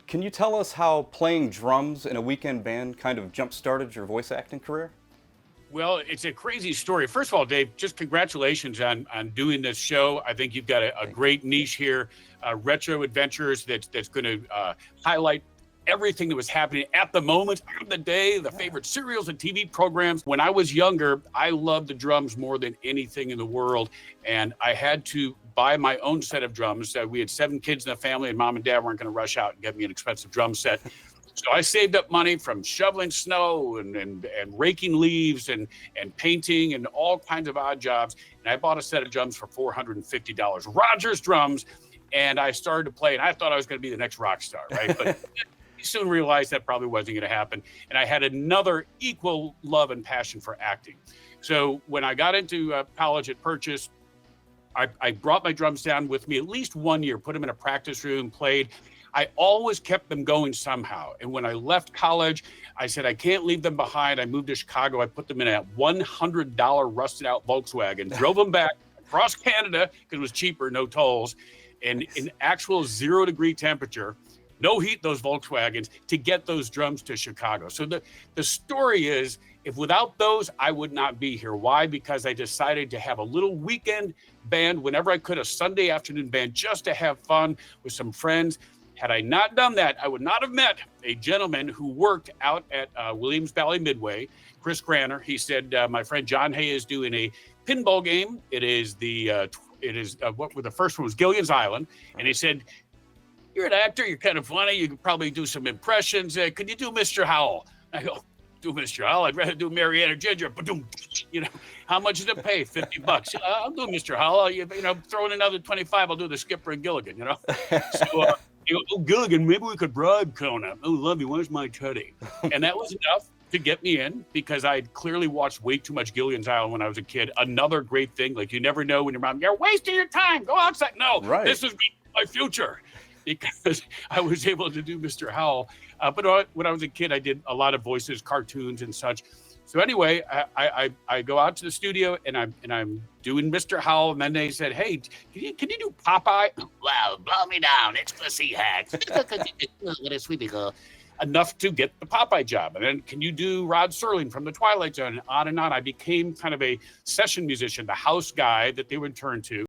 Can you tell us how playing drums in a weekend band kind of jump-started your voice acting career? Well, it's a crazy story. First of all, Dave, just congratulations on doing this show. I think you've got a Thank you. great niche here, retro adventures that's going to highlight everything that was happening at the moment of the day, the favorite serials and TV programs. When I was younger, I loved the drums more than anything in the world, and I had to buy my own set of drums. We had 7 kids in the family, and mom and dad weren't going to rush out and get me an expensive drum set. So I saved up money from shoveling snow and raking leaves and painting and all kinds of odd jobs. And I bought a set of drums for $450, Rogers drums. And I started to play, and I thought I was going to be the next rock star, right? But I soon realized that probably wasn't going to happen. And I had another equal love and passion for acting. So when I got into college at Purchase, I brought my drums down with me at least 1 year, put them in a practice room, played. I always kept them going somehow. And when I left college, I said, I can't leave them behind. I moved to Chicago. I put them in a $100 rusted out Volkswagen, drove them back across Canada because it was cheaper, no tolls, and in actual 0-degree temperature, no heat, those Volkswagens, to get those drums to Chicago. So the story is, if without those, I would not be here. Why? Because I decided to have a little weekend band whenever I could, a Sunday afternoon band, just to have fun with some friends. Had I not done that, I would not have met a gentleman who worked out at Williams Valley Midway, Chris Granner. He said, my friend John Hay is doing a pinball game. It is what were the first one was Gilligan's Island. And he said, you're an actor, you're kind of funny, you could probably do some impressions. Could you do Mr. Howell? I go, do Mr. Howell? I'd rather do Marianne or Ginger. You know, how much does it pay? $50. I'll do Mr. Howell. You know, throw in another 25. I'll do the Skipper and Gilligan, you know? So, oh, Gilligan, maybe we could bribe Conan. Oh, love you, where's my teddy? And that was enough to get me in because I'd clearly watched way too much Gilligan's Island when I was a kid. Another great thing, like you never know when your mom, you're wasting your time, go outside. No, Right. This is my future. Because I was able to do Mr. Howell. But when I was a kid, I did a lot of voices, cartoons and such. So anyway, I go out to the studio and I'm doing Mr. Howell, and then they said, "Hey, can you do Popeye?" Well, blow me down. It's pussy hacks. What a sweetie girl. Enough to get the Popeye job. And then, can you do Rod Serling from The Twilight Zone? And on and on. I became kind of a session musician, the house guy that they would turn to.